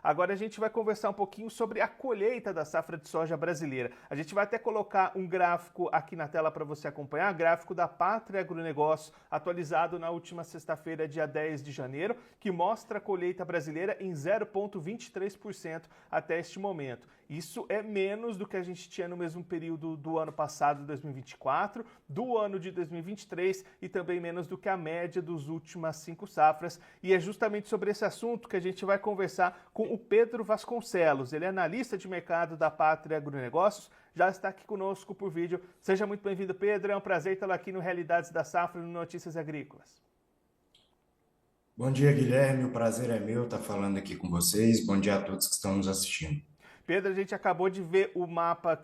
Agora a gente vai conversar um pouquinho sobre a colheita da safra de soja brasileira. A gente vai até colocar um gráfico aqui na tela para você acompanhar, gráfico da Pátria Agronegócio, atualizado na última sexta-feira, dia 10 de janeiro, que mostra a colheita brasileira em 0,23% até este momento. Isso é menos do que a gente tinha no mesmo período do ano passado, 2024, do ano de 2023 e também menos do que a média dos últimas 5 safras. E é justamente sobre esse assunto que a gente vai conversar com o Pedro Vasconcelos. Ele é analista de mercado da Pátria Agronegócios, já está aqui conosco por vídeo. Seja muito bem-vindo, Pedro. É um prazer tê-lo aqui no Realidades da Safra no Notícias Agrícolas. Bom dia, Guilherme. O prazer é meu estar falando aqui com vocês. Bom dia a todos que estão nos assistindo. Pedro, a gente acabou de ver o mapa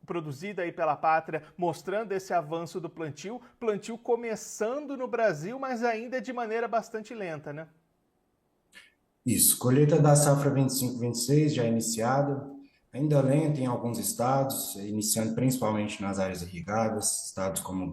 produzido aí pela Pátria, mostrando esse avanço do plantio começando no Brasil, mas ainda de maneira bastante lenta, né? Isso, colheita da safra 25-26 já iniciada, ainda lenta em alguns estados, iniciando principalmente nas áreas irrigadas, estados como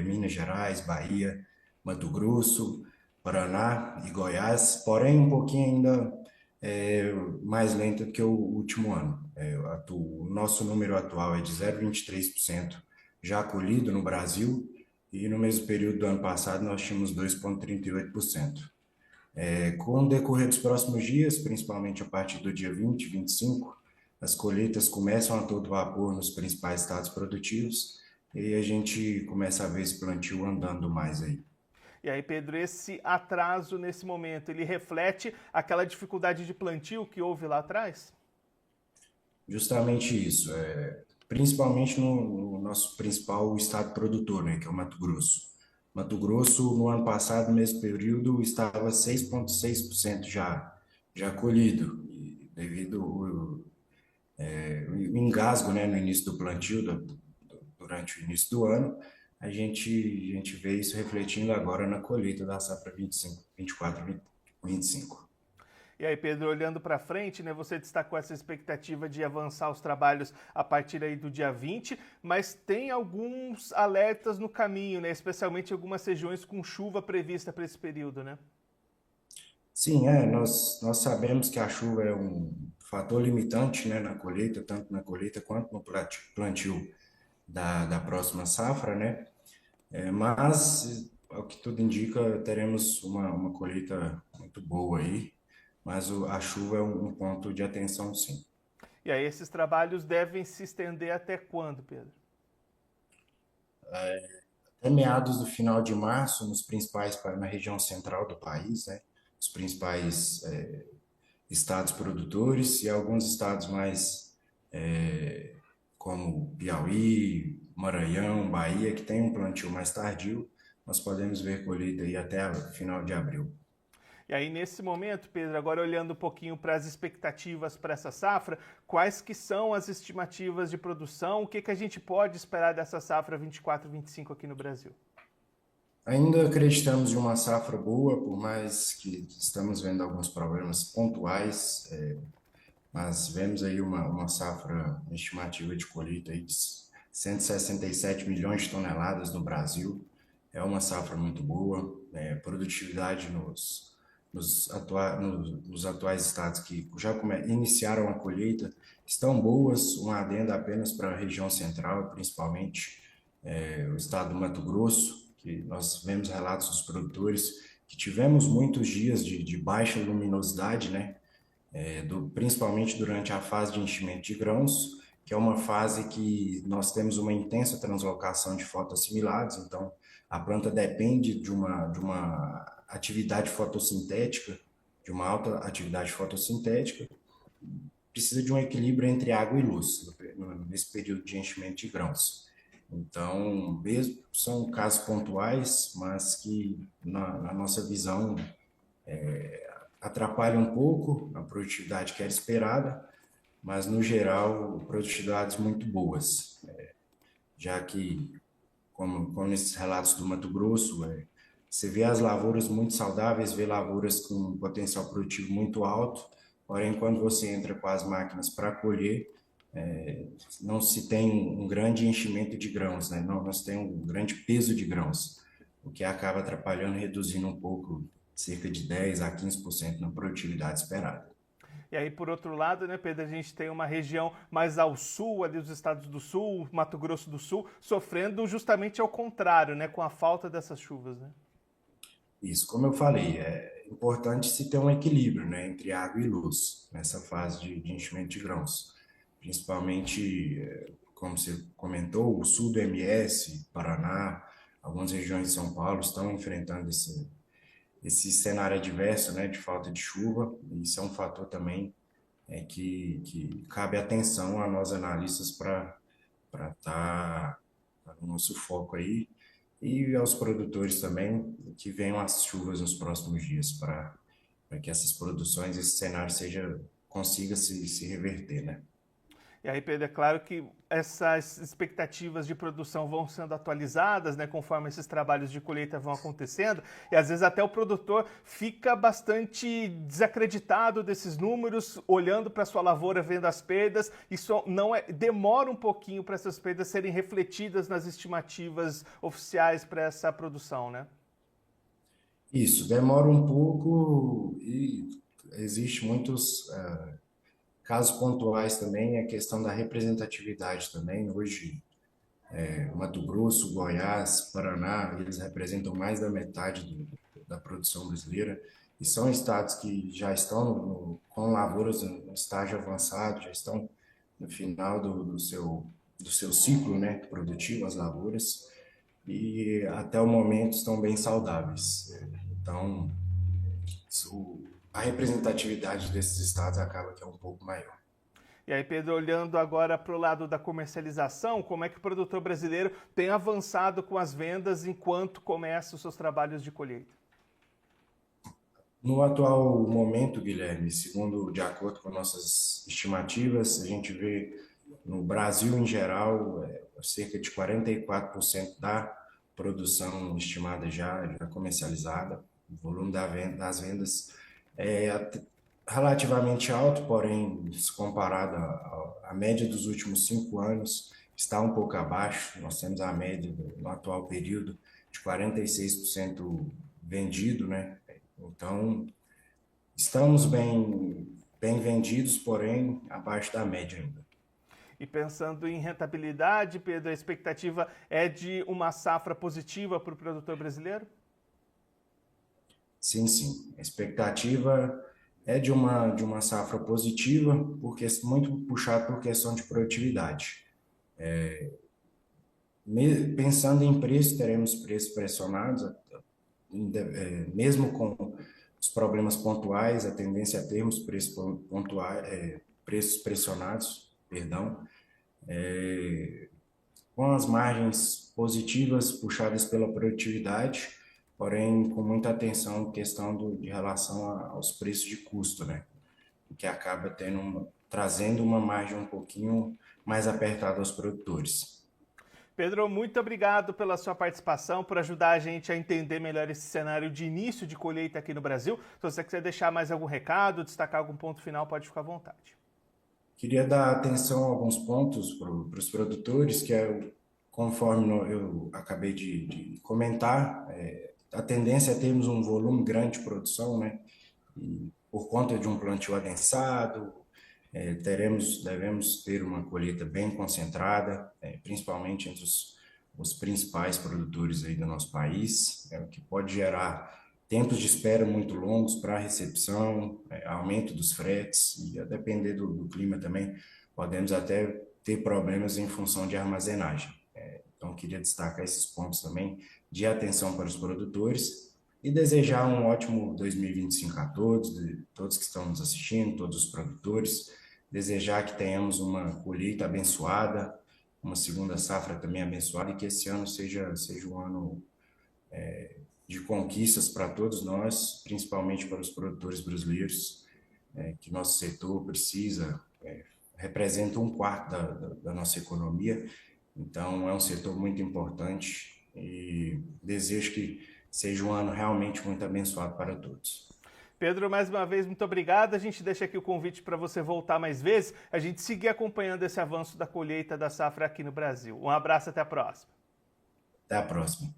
Minas Gerais, Bahia, Mato Grosso, Paraná e Goiás, porém um pouquinho ainda mais lenta do que o último ano. O nosso número atual é de 0,23% já colhido no Brasil, e no mesmo período do ano passado nós tínhamos 2,38%. Com o decorrer dos próximos dias, principalmente a partir do dia 20 e 25, as colheitas começam a todo vapor nos principais estados produtivos e a gente começa a ver esse plantio andando mais aí. E aí, Pedro, esse atraso nesse momento, ele reflete aquela dificuldade de plantio que houve lá atrás? Justamente isso, principalmente no nosso principal estado produtor, né, que é o Mato Grosso. Mato Grosso, no ano passado, no mesmo período, estava 6,6% já colhido, e devido o engasgo, né, no início do plantio, durante o início do ano, a gente vê isso refletindo agora na colheita da safra 25, 24, 25. E aí, Pedro, olhando para frente, né, você destacou essa expectativa de avançar os trabalhos a partir aí do dia 20, mas tem alguns alertas no caminho, né, especialmente algumas regiões com chuva prevista para esse período, né? Sim, nós sabemos que a chuva é um fator limitante, né, na colheita, tanto na colheita quanto no plantio da próxima safra, né? Mas, ao que tudo indica, teremos uma colheita muito boa aí, mas a chuva é um ponto de atenção, sim. E aí, esses trabalhos devem se estender até quando, Pedro? Até meados do final de março, na região central do país, né? Os principais estados produtores e alguns estados mais como Piauí, Maranhão, Bahia, que tem um plantio mais tardio, nós podemos ver colheita aí até o final de abril. E aí, nesse momento, Pedro, agora olhando um pouquinho para as expectativas para essa safra, quais que são as estimativas de produção? O que, que a gente pode esperar dessa safra 24-25 aqui no Brasil? Ainda acreditamos em uma safra boa, por mais que estamos vendo alguns problemas pontuais, mas vemos aí uma safra, uma estimativa de colheita aí de 167 milhões de toneladas no Brasil. É uma safra muito boa, produtividade nos atuais estados que já iniciaram a colheita estão boas, uma adenda apenas para a região central, principalmente o estado do Mato Grosso, que nós vemos relatos dos produtores que tivemos muitos dias de baixa luminosidade, né? Principalmente durante a fase de enchimento de grãos, que é uma fase que nós temos uma intensa translocação de fotoassimilados, então a planta depende de uma atividade fotossintética, de uma alta atividade fotossintética, precisa de um equilíbrio entre água e luz nesse período de enchimento de grãos. Então, mesmo são casos pontuais, mas que na nossa visão atrapalha um pouco a produtividade que era esperada, mas no geral, produtividades muito boas, já que, como nesses relatos do Mato Grosso, você vê as lavouras muito saudáveis, vê lavouras com potencial produtivo muito alto, porém, quando você entra com as máquinas para colher, não se tem um grande enchimento de grãos, né? Não se tem um grande peso de grãos, o que acaba atrapalhando, reduzindo um pouco, cerca de 10 a 15% na produtividade esperada. E aí, por outro lado, né, Pedro, a gente tem uma região mais ao sul, ali os estados do sul, Mato Grosso do Sul, sofrendo justamente ao contrário, né, com a falta dessas chuvas, né? Isso, como eu falei, é importante se ter um equilíbrio, né, entre água e luz nessa fase de enchimento de grãos. Principalmente, como você comentou, o sul do MS, Paraná, algumas regiões de São Paulo estão enfrentando esse cenário adverso, né, de falta de chuva. E isso é um fator também que cabe atenção a nós analistas para estar no nosso foco aí e aos produtores também que venham as chuvas nos próximos dias para que essas produções, esse cenário consiga se reverter, né? E aí, Pedro, é claro que essas expectativas de produção vão sendo atualizadas, né, conforme esses trabalhos de colheita vão acontecendo, e às vezes até o produtor fica bastante desacreditado desses números, olhando para a sua lavoura, vendo as perdas. Isso não é, demora um pouquinho para essas perdas serem refletidas nas estimativas oficiais para essa produção, né? Isso, demora um pouco e existe muitos casos pontuais também, a questão da representatividade também. Hoje, Mato Grosso, Goiás, Paraná, eles representam mais da metade da produção brasileira e são estados que já estão com lavouras no estágio avançado, já estão no final do seu ciclo, né, produtivo, as lavouras, e até o momento estão bem saudáveis. Então, a representatividade desses estados acaba que é um pouco maior. E aí, Pedro, olhando agora para o lado da comercialização, como é que o produtor brasileiro tem avançado com as vendas enquanto começa os seus trabalhos de colheita? No atual momento, Guilherme, de acordo com nossas estimativas, a gente vê no Brasil em geral cerca de 44% da produção estimada já comercializada. O volume das vendas é relativamente alto, porém, se comparado à média dos últimos 5 anos, está um pouco abaixo. Nós temos a média no atual período de 46% vendido, né? Então, estamos bem vendidos, porém abaixo da média ainda. E pensando em rentabilidade, Pedro, a expectativa é de uma safra positiva para o produtor brasileiro? Sim, sim. A expectativa é de uma safra positiva, porque é muito puxado por questão de produtividade. Pensando em preço, teremos preços pressionados, mesmo com os problemas pontuais, a tendência é termos preços pontuais, preços pressionados, perdão, com as margens positivas puxadas pela produtividade, porém com muita atenção em questão de relação aos preços de custo, né? Que acaba trazendo uma margem um pouquinho mais apertada aos produtores. Pedro, muito obrigado pela sua participação, por ajudar a gente a entender melhor esse cenário de início de colheita aqui no Brasil. Se você quiser deixar mais algum recado, destacar algum ponto final, pode ficar à vontade. Queria dar atenção a alguns pontos para os produtores, conforme eu acabei de comentar, a tendência é termos um volume grande de produção, né? E por conta de um plantio adensado, devemos ter uma colheita bem concentrada, principalmente entre os principais produtores aí do nosso país, o que pode gerar tempos de espera muito longos para recepção, aumento dos fretes e a depender do clima também, podemos até ter problemas em função de armazenagem. Então, queria destacar esses pontos também de atenção para os produtores e desejar um ótimo 2025 a todos que estão nos assistindo, todos os produtores, desejar que tenhamos uma colheita abençoada, uma segunda safra também abençoada e que esse ano seja um ano de conquistas para todos nós, principalmente para os produtores brasileiros, que nosso setor representa um quarto da nossa economia, então é um setor muito importante e desejo que seja um ano realmente muito abençoado para todos. Pedro, mais uma vez, muito obrigado. A gente deixa aqui o convite para você voltar mais vezes, a gente seguir acompanhando esse avanço da colheita da safra aqui no Brasil. Um abraço, até a próxima. Até a próxima.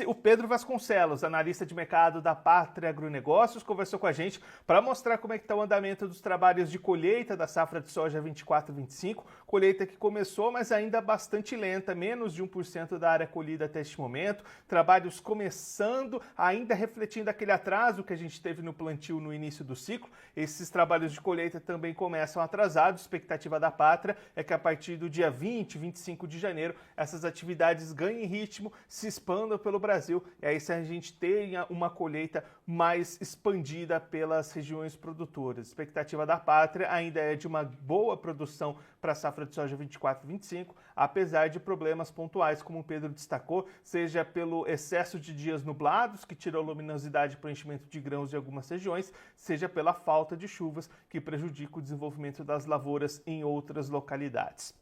O Pedro Vasconcelos, analista de mercado da Pátria Agronegócios, conversou com a gente para mostrar como é que está o andamento dos trabalhos de colheita da safra de soja 24/25, colheita que começou, mas ainda bastante lenta, menos de 1% da área colhida até este momento, trabalhos começando, ainda refletindo aquele atraso que a gente teve no plantio no início do ciclo. Esses trabalhos de colheita também começam atrasados. A expectativa da Pátria é que a partir do dia 20, 25 de janeiro, essas atividades ganhem ritmo, se expandam pelo Brasil, e aí se a gente tenha uma colheita mais expandida pelas regiões produtoras. A expectativa da Pátria ainda é de uma boa produção para a safra de soja 24/25, apesar de problemas pontuais, como o Pedro destacou, seja pelo excesso de dias nublados, que tirou luminosidade para o enchimento de grãos em algumas regiões, seja pela falta de chuvas, que prejudica o desenvolvimento das lavouras em outras localidades.